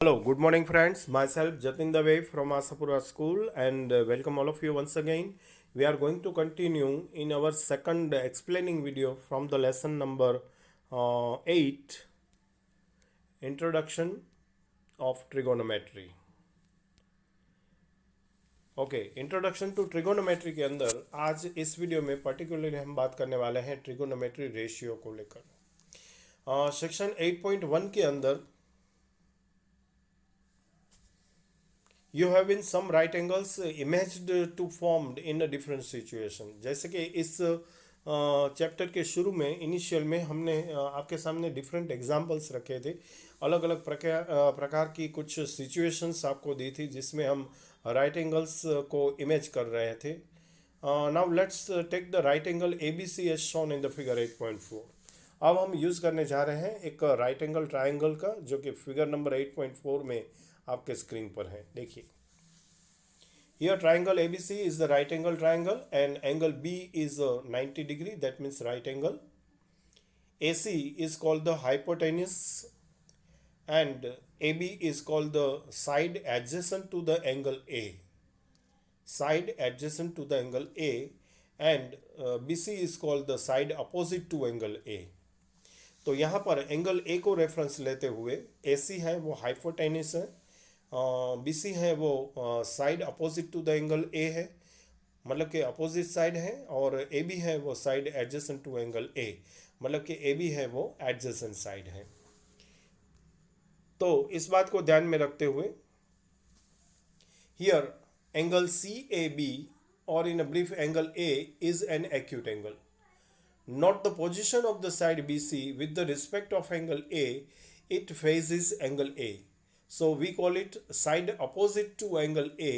Hello, good morning, friends. Myself Jatin Dave from Asapura School, and welcome all of you once again. We are going to continue in our second explaining video from the lesson number 8, Introduction of Trigonometry. Okay introduction to trigonometry के अंदर आज इस video में particularly हम बात करने वाले हैं ट्रिगोनोमेट्री रेशियो को लेकर। सेक्शन 8.1 के अंदर you have in some right angles imagined to formed in a different situation। जैसे कि इस चैप्टर के शुरू में इनिशियल में हमने आपके सामने डिफरेंट एग्जांपल्स रखे थे, अलग अलग प्रकार की कुछ सिचुएशंस आपको दी थी जिसमें हम राइट एंगल्स को इमेज कर रहे थे। Now let's take the right angle A B C as shown in the figure 8.4। अब हम यूज़ करने जा रहे हैं एक राइट एंगल ट्राइंगल का, जो कि फिगर नंबर 8.4 में आपके स्क्रीन पर है। देखिए, here triangle ABC is the right angle triangle and angle B is 90 degree, that means right angle. AC is called the hypotenuse and AB is called the side adjacent to the angle A. Side adjacent to the angle A and BC is called the side opposite to angle A. तो यहाँ पर angle A को reference लेते हुए AC है वो hypotenuse है, BC है वो side opposite to the angle A है, मतलब कि अपोजिट साइड है, और AB है वो side adjacent to angle A, मतलब कि AB है वो एडजेसेंट साइड है। तो इस बात को ध्यान में रखते हुए हियर एंगल CAB और in brief angle A is an acute angle. Note the position of the side BC with the respect of angle A, it faces angle A. So we call it side opposite to angle A,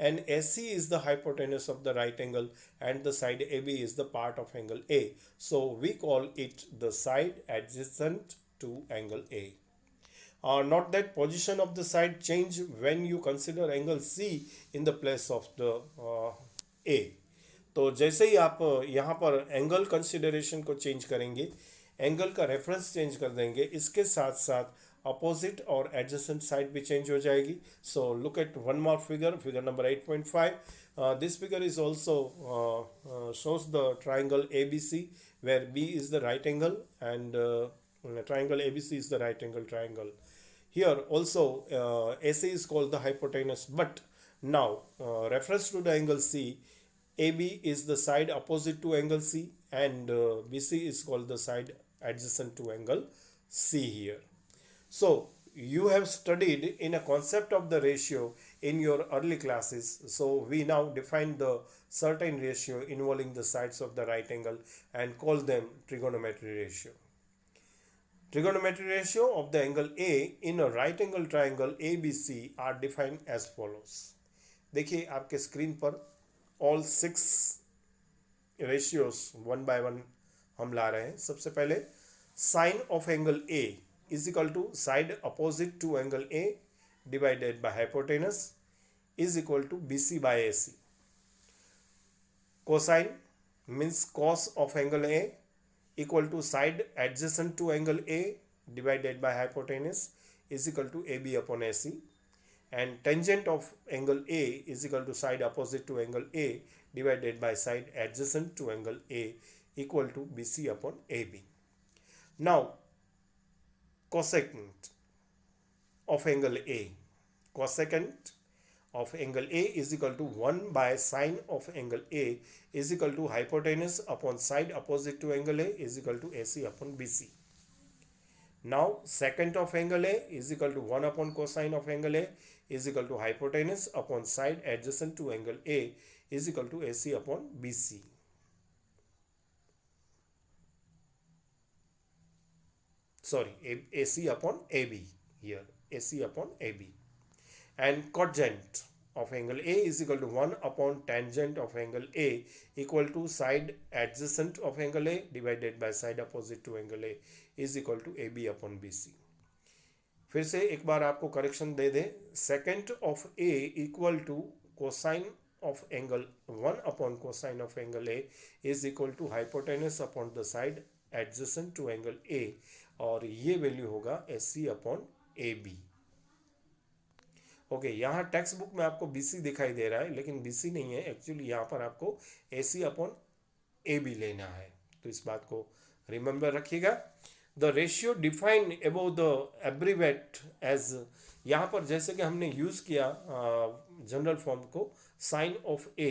and AC is the hypotenuse of the right angle and the side AB is the part of angle A. So we call it the side adjacent to angle A. Note that position of the side change when you consider angle C in the place of the A. तो जैसे ही आप यहाँ पर angle consideration को change करेंगे, angle का reference change कर देंगे, इसके साथ साथ अपोजिट और एडजेसेंट साइड भी चेंज हो जाएगी। So look at one more figure, figure number 8.5। This figure is also shows the triangle ABC where B is the right angle and triangle ABC is the right angle triangle. Here also AC is called the hypotenuse, but now reference to the angle C, AB is the side opposite to angle C and BC is called the side adjacent to angle C here. So you have studied in a concept of the ratio in your early classes. So we now define the certain ratio involving the sides of the right angle and call them trigonometry ratio. Trigonometry ratio of the angle A in a right angle triangle ABC are defined as follows. देखिए आपके screen पर all 6 ratios one by one हम ला रहे हैं। सबसे पहले sine of angle A is equal to side opposite to angle A divided by hypotenuse is equal to BC by AC। Cosine means cos of angle A equal to side adjacent to angle A divided by hypotenuse is equal to AB upon AC। And tangent of angle A is equal to side opposite to angle A divided by side adjacent to angle A equal to BC upon AB. Now cosecant of angle A, cosecant of angle A is equal to 1 by sine of angle A is equal to hypotenuse upon side opposite to angle A is equal to AC upon BC. Now secant of angle A is equal to 1 upon cosine of angle A is equal to hypotenuse upon side adjacent to angle A is equal to AC upon BC. Sorry, AC upon AB here, AC upon AB. And cotangent of angle A is equal to 1 upon tangent of angle A equal to side adjacent of angle A divided by side opposite to angle A is equal to AB upon BC. फिर से एक बार आपको correction दे दे, second of A equal to cosine of angle 1 upon cosine of angle A is equal to hypotenuse upon the side adjacent to angle A, और ये value होगा AC अपॉन AB। ओके, यहाँ टेक्स्ट बुक में आपको BC दिखाई दे रहा है, लेकिन BC नहीं है एक्चुअली, यहाँ पर आपको AC अपॉन AB लेना है, तो इस बात को रिमेंबर रखिएगा। The ratio define above the abbreviate as, यहाँ पर जैसे कि हमने यूज़ किया जनरल फॉर्म को साइन ऑफ ए,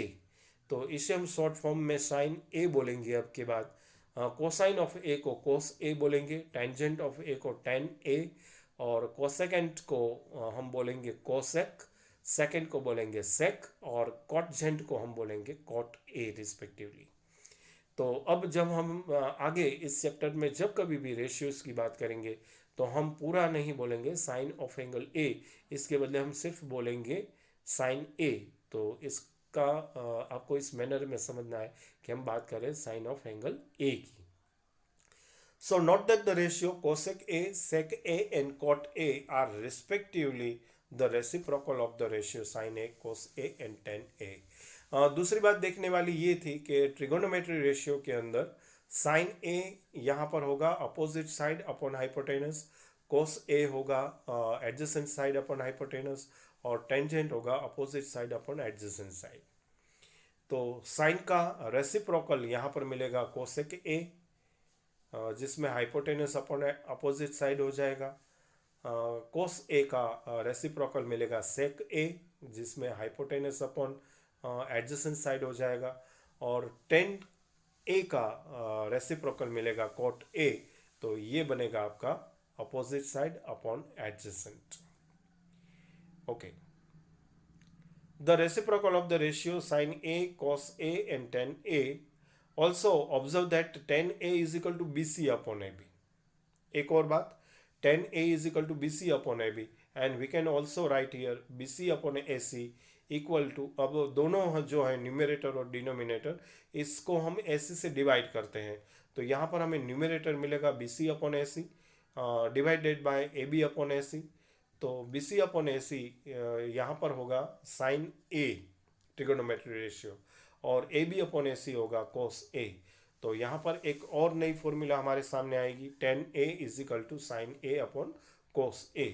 तो इसे हम शॉर्ट फॉर्म में साइन ए बोलेंगे। अब के बाद कोसाइन ऑफ ए को कोस ए बोलेंगे, टेंजेंट ऑफ ए को टेन ए, और कोसेकेंट को हम बोलेंगे कोसेक, सेकेंड को बोलेंगे सेक, और कॉटजेंट को हम बोलेंगे कॉट ए रिस्पेक्टिवली। तो अब जब हम आगे इस चैप्टर में जब कभी भी रेशियोज की बात करेंगे तो हम पूरा नहीं बोलेंगे साइन ऑफ एंगल ए, इसके बदले हम सिर्फ बोलेंगे साइन ए। तो इसका आपको इस मैनर में समझना है कि हम बात करें साइन ऑफ एंगल ए की। So note that the ratio cosec A, sec A and cot A are respectively the reciprocal of the ratio sin A, cos A and tan A. दूसरी बात देखने वाली ये थी कि ट्रिगोनोमेट्री रेशियो के अंदर साइन ए यहाँ पर होगा अपोजिट साइड अपॉन हाइपोटेनस, कोस ए होगा एडजेसेंट साइड अपॉन हाइपोटेनस, और टेंजेंट होगा opposite side upon adjacent side. तो साइन का रेसिप्रोकल यहाँ पर मिलेगा कोसेक ए, जिसमें हाइपोटेनस अपॉन अपोजिट साइड हो जाएगा। कोस ए का रेसिप्रोकल मिलेगा सेक ए, जिसमें हाइपोटेनस अपॉन एडजेसेंट साइड हो जाएगा, और टेन ए का रेसिप्रोकल मिलेगा कॉट ए, तो ये बनेगा आपका opposite side upon adjacent. Okay, the reciprocal of the ratio sine A, cos A and tan A. Also observe that tan A is equal to BC upon AB. एक और बात, tan A is equal to BC upon AB, and we can also write here BC upon AC equal to, अब दोनों जो है numerator और denominator, इसको हम AC से डिवाइड करते हैं, तो यहाँ पर हमें न्यूमरेटर मिलेगा BC upon AC divided by AB upon AC। तो BC अपॉन AC यहाँ पर होगा साइन A ट्रिगोनोमेट्री रेशियो, और ए बी अपॉन ए सी होगा कोस ए। तो यहाँ पर एक और नई फॉर्मूला हमारे सामने आएगी, tan A is equal to sine A upon cos A.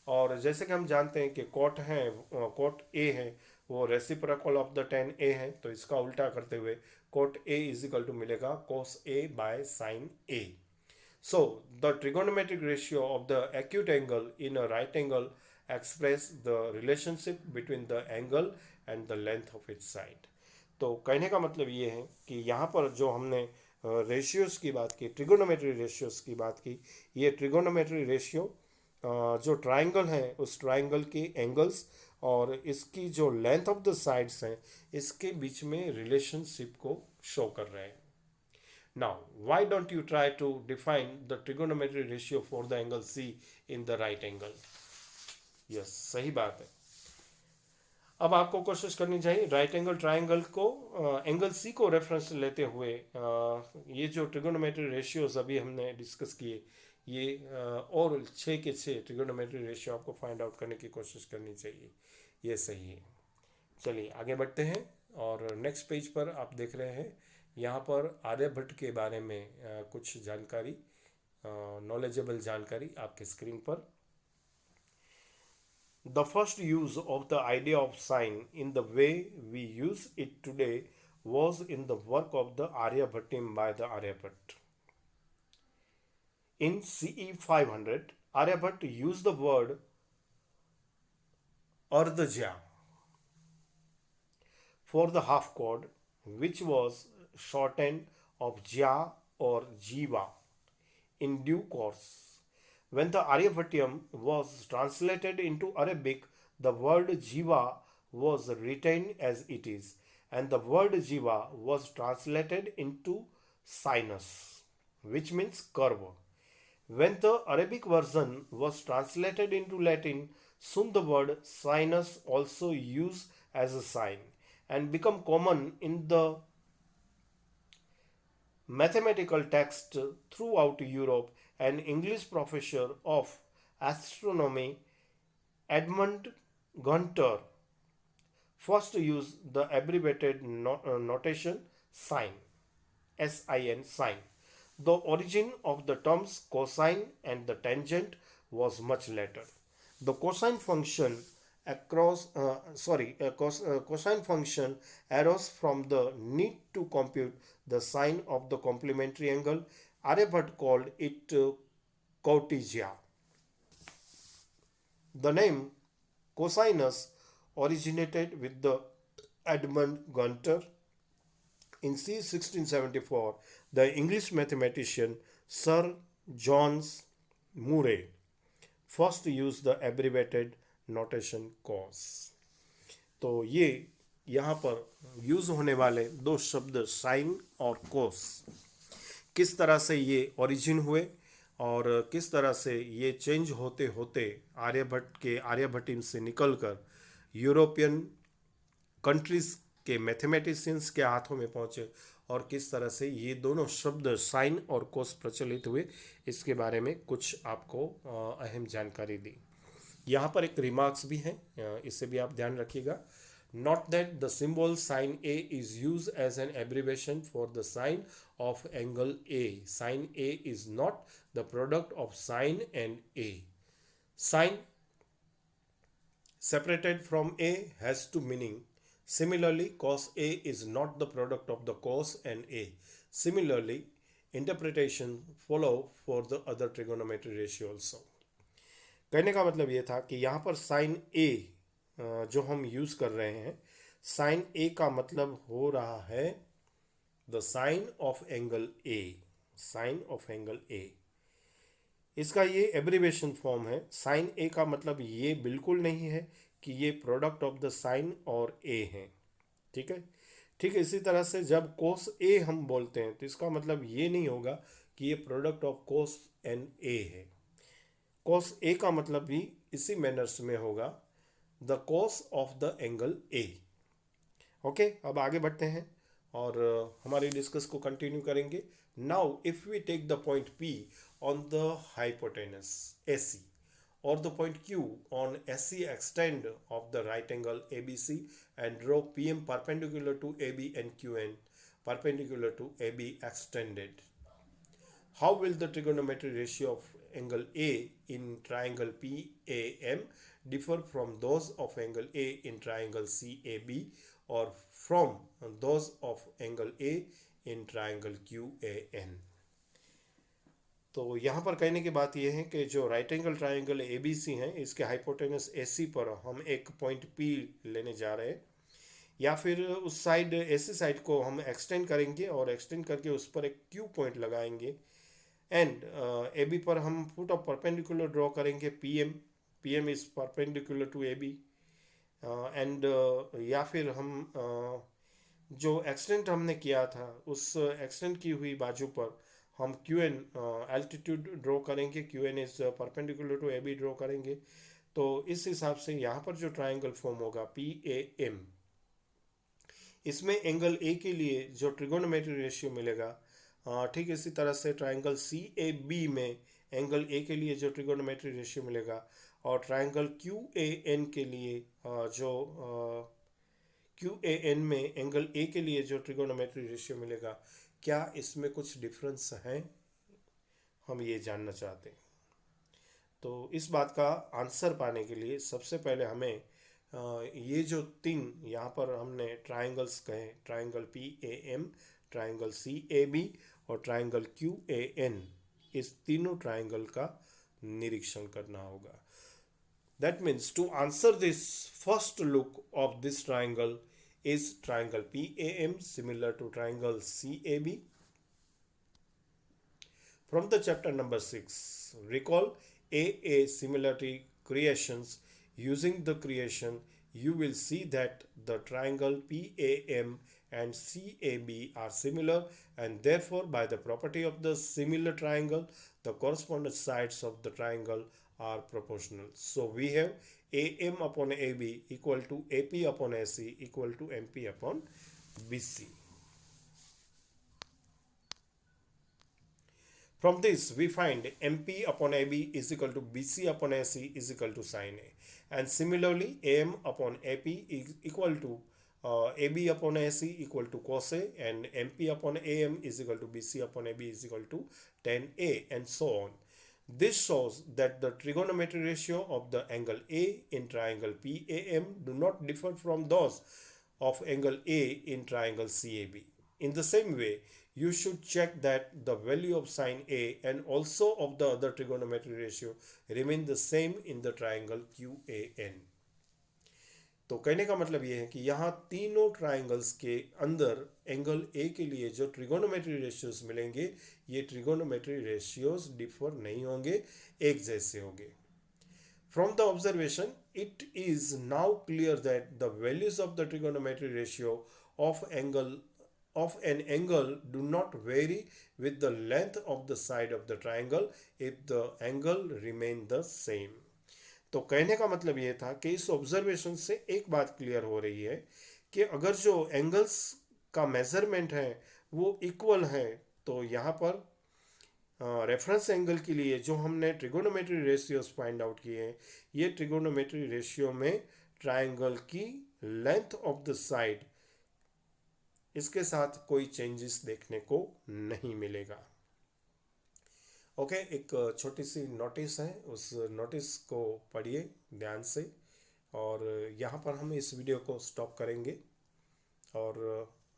और जैसे कि हम जानते हैं कि कॉट है, कॉट ए है वो reciprocal of the tan A है, तो इसका उल्टा करते हुए cot A is equal to मिलेगा cos A by sine A. So the trigonometric ratio of the acute angle in a right angle express the relationship between the angle and the length of its side. तो कहने का मतलब ये है कि यहाँ पर जो हमने रेशियोज़ की बात की, ट्रिगोनोमेट्री रेशियोज़ की बात की, ये ट्रिगोनोमेट्री रेशियो जो ट्राइंगल है उस ट्राइंगल के एंगल्स और इसकी जो लेंथ ऑफ द साइड्स हैं इसके बीच में रिलेशनशिप को शो कर रहे हैं। Now why don't you try to define the trigonometry ratio for the angle C in the right angle. Yes, सही बात है। अब आपको कोशिश करनी चाहिए राइट एंगल ट्राइंगल को एंगल सी को रेफरेंस लेते हुए ये जो ट्रिगोनोमेट्री रेशियोज अभी हमने डिस्कस किए, ये और 6 के 6 ट्रिगोनोमेट्री रेशियो आपको फाइंड आउट करने की कोशिश करनी चाहिए, ये सही है। चलिए आगे बढ़ते हैं, और नेक्स्ट पेज पर आप देख रहे हैं यहाँ पर आर्यभट्ट के बारे में कुछ जानकारी, नॉलेजेबल जानकारी आपके स्क्रीन पर। The first use of the idea of sine in the way we use it today was in the work of the Aryabhattim by the Aryabhatta. In CE 500, Aryabhatta used the word ardhja for the half chord, which was shortened of jya or jiva in due course. When the Aryabhatiam was translated into Arabic, the word jiva was retained as it is, and the word jiva was translated into sinus, which means curve. When the Arabic version was translated into Latin, soon the word sinus also used as a sign and become common in the mathematical text throughout Europe. An English professor of astronomy, Edmund Gunter, first used the abbreviated notation sin, sin, sin. The origin of the terms cosine and the tangent was much later. The cosine function cosine function arose from the need to compute the sine of the complementary angle. Aryabhat called it Kautilya. The name cosinus originated with the Edmund Gunter. In c. 1674, the English mathematician Sir John Murray first used the abbreviated notation cos. तो ये यहाँ पर use होने वाले दो शब्द sign और कोस किस तरह से ये ओरिजिन हुए और किस तरह से ये चेंज होते होते आर्यभट्ट से निकलकर यूरोपियन कंट्रीज के मैथमेटिशियंस के हाथों में पहुंचे और किस तरह से ये दोनों शब्द साइन और कोस प्रचलित हुए, इसके बारे में कुछ आपको अहम जानकारी दी। यहाँ पर एक रिमार्क्स भी है, इससे भी आप ध्यान रखिएगा। Note that the symbol sine A is use as an abbreviation for the sine of angle A. Sine A is not the product of sine and A. Sine separated from A has two meaning. Similarly, cos A is not the product of the cos and A. Similarly, interpretation follow for the other trigonometry ratio also. कहने का मतलब ये था कि यहाँ पर sign A जो हम यूज कर रहे हैं, साइन A का मतलब हो रहा है the sine of angle A, sine of angle A। इसका ये एब्रीवेशन फॉर्म है। साइन ए का मतलब ये बिल्कुल नहीं है कि ये प्रोडक्ट ऑफ द साइन और ए है, ठीक है। ठीक है, इसी तरह से जब कोस ए हम बोलते हैं तो इसका मतलब ये नहीं होगा कि ये product of cos and A है। कोस ए का मतलब भी इसी मैनर्स में होगा the cos of the angle A. Okay, अब आगे बढ़ते हैं और हमारी डिस्कस को कंटिन्यू करेंगे। Now if we take the point P on the hypotenuse AC or the point Q on SC extend of the right angle ABC and draw PM perpendicular to AB and QN perpendicular to AB extended. How will the trigonometry ratio of angle A in triangle PAM differ from those of angle A in triangle CAB or from those of angle A in triangle QAN? तो यहाँ पर कहने की बात यह है कि जो right angle triangle A B C हैं, इसके हाइपोटेनस ए सी पर हम एक पॉइंट पी लेने जा रहे हैं, या फिर उस साइड ऐसी साइड को हम एक्सटेंड करेंगे और एक्सटेंड करके उस पर एक क्यू पॉइंट लगाएंगे एंड ए बी पर हम फुट ऑफ परपेंडिकुलर ड्रॉ करेंगे P M is perpendicular to A B and या फिर हम जो एक्सटेंड हमने किया था उस एक्सटेंड की हुई बाजू पर हम क्यू एन एल्टीट्यूड ड्रॉ करेंगे, Q N is perpendicular to A B draw करेंगे। तो इस हिसाब से यहाँ पर जो ट्राइंगल फॉर्म होगा पी ए एम, इसमें एंगल ए के लिए जो ट्रिगोनोमेट्री रेशियो मिलेगा, ठीक इसी तरह से ट्राइंगल सी ए बी में एंगल ए के लिए जो ट्रिगोनोमेट्री रेशियो मिलेगा और ट्राइंगल क्यू ए एन के लिए जो क्यू ए एन में एंगल ए के लिए जो ट्रिगोनोमेट्री रेशियो मिलेगा, क्या इसमें कुछ डिफरेंस है, हम ये जानना चाहते हैं। तो इस बात का आंसर पाने के लिए सबसे पहले हमें ये जो तीन यहाँ पर हमने ट्राइंगल्स कहे, triangle P A M, triangle C A B और ट्राइंगल क्यू ए एन, इस तीनों ट्राइंगल का निरीक्षण करना होगा। That means to answer this first look of this triangle is triangle PAM similar to triangle CAB. From the chapter number 6, recall AA similarity creations. Using the creation, you will see that the triangle PAM and CAB are similar, and therefore by the property of the similar triangle, the corresponding sides of the triangle are proportional. So we have AM upon AB equal to AP upon AC equal to MP upon BC. From this we find MP upon AB is equal to BC upon AC is equal to sin A, and similarly AM upon AP is equal to AB upon AC equal to cos A, and MP upon AM is equal to BC upon AB is equal to tan A, and so on. This shows that the trigonometry ratio of the angle A in triangle PAM do not differ from those of angle A in triangle CAB. In the same way, you should check that the value of sine A and also of the other trigonometry ratio remain the same in the triangle QAN. तो कहने का मतलब ये है कि यहाँ तीनों triangles के अंदर एंगल ए के लिए जो ट्रिगोनोमेट्री रेशियोज मिलेंगे, ये ट्रिगोनोमेट्री रेशियोज डिफर नहीं होंगे, एक जैसे होंगे. From the observation, it is now clear that the values of the trigonometry ratio of an angle do not vary with the length of the side of the triangle if the angle remain the same. तो कहने का मतलब ये था कि इस observation से एक बात क्लियर हो रही है कि अगर जो एंगल्स का मेजरमेंट है वो इक्वल है, तो यहाँ पर रेफरेंस एंगल के लिए जो हमने ट्रिगोनोमेट्री रेशियोज फाइंड आउट किए हैं, ये ट्रिगोनोमेट्री रेशियो में ट्राइंगल की लेंथ ऑफ द साइड, इसके साथ कोई चेंजेस देखने को नहीं मिलेगा. ओके, एक छोटी सी नोटिस है, उस नोटिस को पढ़िए ध्यान से, और यहाँ पर हम इस वीडियो को स्टॉप करेंगे और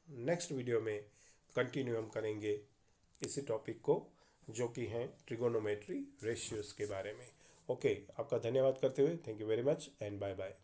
नेक्स्ट वीडियो में कंटिन्यू हम करेंगे इसी टॉपिक को, जो कि हैं ट्रिगोनोमेट्री रेशियोज के बारे में. ओके, आपका धन्यवाद करते हुए thank you very much and bye bye.